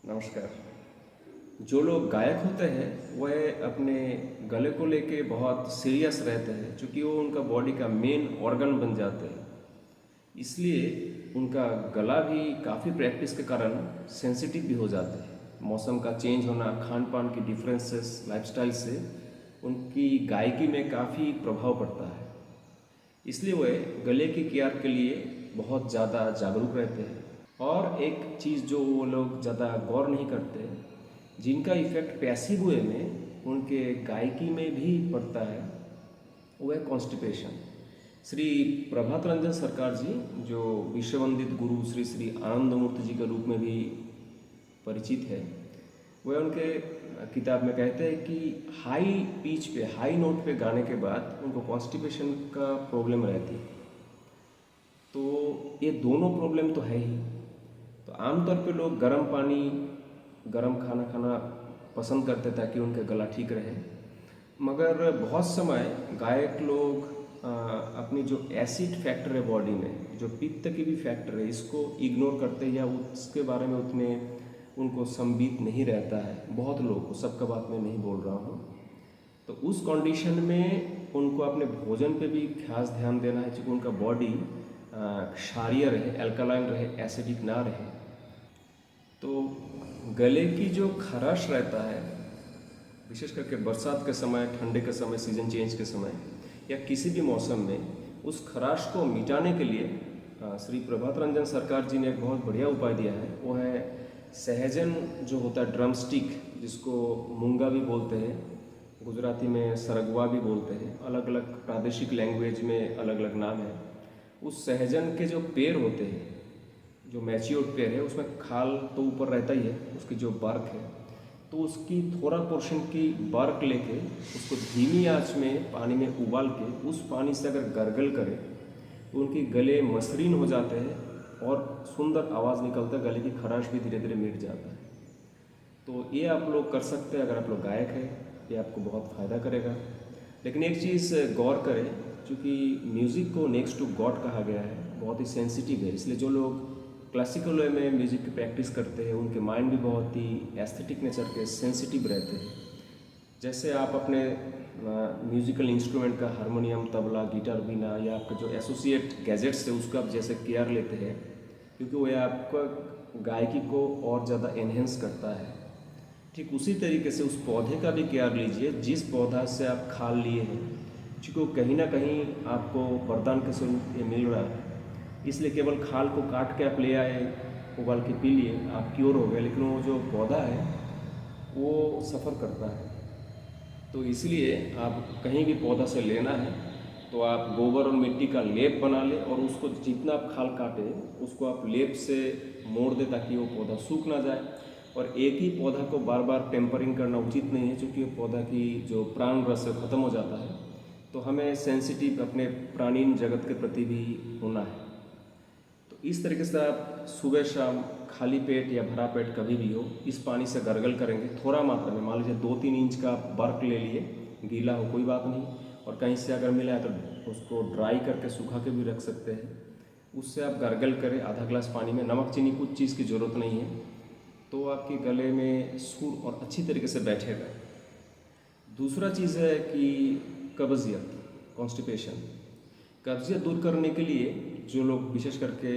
नमस्कार। जो लोग गायक होते हैं वह अपने गले को लेके बहुत सीरियस रहते हैं, क्योंकि वो उनका बॉडी का मेन ऑर्गन बन जाते हैं। इसलिए उनका गला भी काफ़ी प्रैक्टिस के कारण सेंसिटिव भी हो जाते हैं। मौसम का चेंज होना, खान पान की डिफरेंसेस, लाइफस्टाइल से उनकी गायकी में काफ़ी प्रभाव पड़ता है। इसलिए वह गले की केयर के लिए बहुत ज़्यादा जागरूक रहते हैं। और एक चीज़ जो वो लोग ज़्यादा गौर नहीं करते, जिनका इफ़ेक्ट पैसिव वे में उनके गायकी में भी पड़ता है, वो है कॉन्स्टिपेशन। श्री प्रभात रंजन सरकार जी, जो विश्ववंदित गुरु श्री श्री आनंद मूर्ति जी के रूप में भी परिचित है, वह उनके किताब में कहते हैं कि हाई पिच पे, हाई नोट पे गाने के बाद उनको कॉन्स्टिपेशन का प्रॉब्लम रहती है। तो ये दोनों प्रॉब्लम तो है ही। तो आमतौर पे लोग गर्म पानी, गर्म खाना खाना पसंद करते ताकि उनका गला ठीक रहे। मगर बहुत समय गायक लोग अपनी जो एसिड फैक्टर है बॉडी में, जो पित्त की भी फैक्टर है, इसको इग्नोर करते हैं या उसके बारे में उतने उनको संबित नहीं रहता है। बहुत लोग, सबका बात मैं नहीं बोल रहा हूँ। तो उस कंडीशन में उनको अपने भोजन पे भी खास ध्यान देना है, क्योंकि उनका बॉडी क्षारीय रहे, एल्कलाइन रहे, एसिडिक ना रहे। तो गले की जो खराश रहता है, विशेष करके बरसात के समय, ठंडे के समय, सीजन चेंज के समय या किसी भी मौसम में, उस खराश को मिटाने के लिए श्री प्रभात रंजन सरकार जी ने एक बहुत बढ़िया उपाय दिया है। वो है सहजन, जो होता है ड्रम स्टिक, जिसको मूंगा भी बोलते हैं, गुजराती में सरगवा भी बोलते हैं, अलग अलग प्रादेशिक लैंग्वेज में अलग अलग नाम है। उस सहजन के जो पेड़ होते हैं, जो मैच्योर्ड पेड़ है, उसमें खाल तो ऊपर रहता ही है, उसकी जो बर्क है, तो उसकी थोड़ा पोर्शन की बर्क लेके उसको धीमी आंच में पानी में उबाल के उस पानी से अगर गर्गल करें तो उनके गले मसृण हो जाते हैं और सुंदर आवाज़ निकलता है, गले की खराश भी धीरे धीरे मिट जाता है। तो ये आप लोग कर सकते हैं अगर आप लोग गायक हैं, ये आपको बहुत फ़ायदा करेगा। लेकिन एक चीज़ गौर करें, क्योंकि म्यूज़िक को नेक्स्ट टू गॉड कहा गया है, बहुत ही सेंसिटिव है। इसलिए जो लोग क्लासिकल वे में म्यूज़िक की प्रैक्टिस करते हैं, उनके माइंड भी बहुत ही एस्थेटिक नेचर के, सेंसिटिव रहते हैं। जैसे आप अपने म्यूज़िकल इंस्ट्रूमेंट का हारमोनियम, तबला, गिटार, बीना या आपका जो एसोसिएट गैजेट्स है, उसका आप जैसे केयर लेते हैं, क्योंकि वह आपका गायकी को और ज़्यादा एनहेंस करता है। ठीक उसी तरीके से उस पौधे का भी केयर लीजिए जिस पौधा से आप खाल लिए हैं, क्योंकि वो कहीं ना कहीं आपको वरदान के स्वरूप ये मिल रहा है। इसलिए केवल खाल को काट के आप ले आए, उबाल के पी लिए, आप क्योर हो गए, लेकिन वो जो पौधा है वो सफ़र करता है। तो इसलिए आप कहीं भी पौधा से लेना है तो आप गोबर और मिट्टी का लेप बना लें, और उसको जितना आप खाल काटे उसको आप लेप से मोड़ दें ताकि वो पौधा सूख ना जाए। और एक ही पौधा को बार बार टेम्परिंग करना उचित नहीं है, क्योंकि पौधा की जो प्राण रस है खत्म हो जाता है। तो हमें सेंसिटिव अपने प्राणीन जगत के प्रति भी होना है। तो इस तरीके से आप सुबह शाम खाली पेट या भरा पेट कभी भी हो, इस पानी से गर्गल करेंगे थोड़ा मात्रा में। मान लीजिए 2-3 इंच का बर्क ले लिए, गीला हो कोई बात नहीं, और कहीं से अगर मिला है तो उसको ड्राई करके सूखा के भी रख सकते हैं। उससे आप गर्गल करें आधा ग्लास पानी में, नमक चीनी कुछ चीज़ की ज़रूरत नहीं है, तो आपके गले में सुर और अच्छी तरीके से बैठेगा। दूसरा चीज़ है कि कब्जियत, कॉन्स्टिपेशन। कब्जियत दूर करने के लिए जो लोग विशेष करके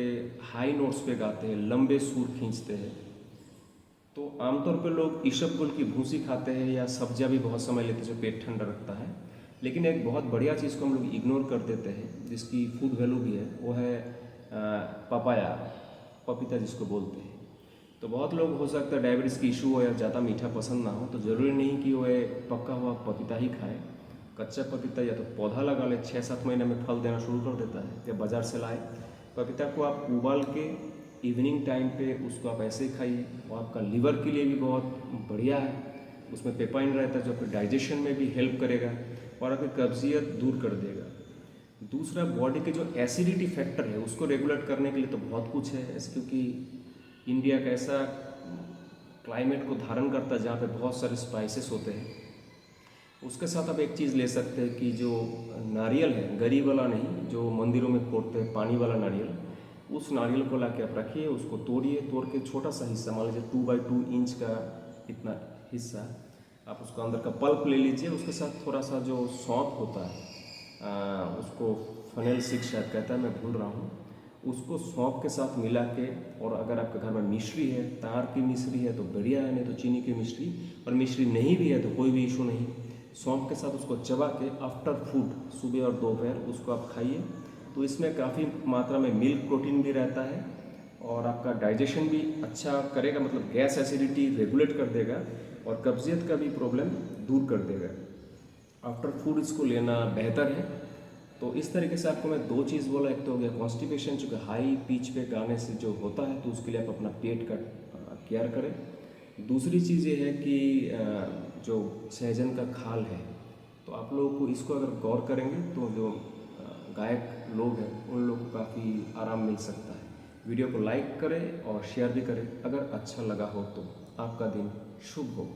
हाई नोट्स पे गाते हैं, लंबे सुर खींचते हैं, तो आमतौर पे लोग ईसबगुल की भूसी खाते हैं या सब्जियां भी बहुत समय लेते हैं, जो पेट ठंडा रखता है। लेकिन एक बहुत बढ़िया चीज़ को हम लोग इग्नोर कर देते हैं, जिसकी फूड वैल्यू भी है, वो है पपाया, पपीता जिसको बोलते हैं। तो बहुत लोग, हो सकता है डायबिटीज़ की इशू हो या ज़्यादा मीठा पसंद ना हो, तो ज़रूरी नहीं कि वह पका हुआ पपीता ही खाए। कच्चा पपीता या तो पौधा लगा ले, 6-7 महीने में फल देना शुरू कर देता है, या बाज़ार से लाए पपीता को आप उबाल के इवनिंग टाइम पे उसको आप ऐसे ही खाइए। वो आपका लीवर के लिए भी बहुत बढ़िया है, उसमें पेपाइन रहता है जो आपके डाइजेशन में भी हेल्प करेगा और आपकी कब्जियत दूर कर देगा। दूसरा, बॉडी के जो एसिडिटी फैक्टर है उसको रेगुलेट करने के लिए तो बहुत कुछ है ऐसे, क्योंकि इंडिया का ऐसा क्लाइमेट को धारण करता है जहाँ पे बहुत सारे स्पाइसेस होते हैं। उसके साथ आप एक चीज़ ले सकते हैं कि जो नारियल है, गरी वाला नहीं, जो मंदिरों में फोड़ते हैं, पानी वाला नारियल, उस नारियल को ला के आप रखिए, उसको तोड़िए, तोड़ के छोटा सा हिस्सा, मान लीजिए 2x2 इंच का इतना हिस्सा, आप उसको अंदर का पल्प ले लीजिए। उसके साथ थोड़ा सा जो सौंफ होता है, उसको फनेल सीड शायद कहता है, मैं भूल रहा हूँ, उसको सौंफ के साथ मिला के, और अगर आपके घर में मिश्री है, तार की मिश्री है तो बढ़िया है, नहीं तो चीनी की मिश्री, और मिश्री नहीं भी है तो कोई भी इशू नहीं, सौंफ के साथ उसको चबा के आफ्टर फूड सुबह और दोपहर उसको आप खाइए। तो इसमें काफ़ी मात्रा में मिल्क प्रोटीन भी रहता है और आपका डाइजेशन भी अच्छा करेगा, मतलब गैस एसिडिटी रेगुलेट कर देगा और कब्जियत का भी प्रॉब्लम दूर कर देगा। आफ्टर फूड इसको लेना बेहतर है। तो इस तरीके से आपको मैं दो चीज़ बोला, एक तो हो गया कॉन्स्टिपेशन, जो कि हाई पिच पे गाने से जो होता है, तो उसके लिए आप अपना पेट का केयर करें। दूसरी चीज़ ये है कि जो सहजन का खाल है, तो आप लोगों को इसको अगर गौर करेंगे तो जो गायक लोग हैं उन लोगों को काफ़ी आराम मिल सकता है। वीडियो को लाइक करें और शेयर भी करें अगर अच्छा लगा हो तो। आपका दिन शुभ हो।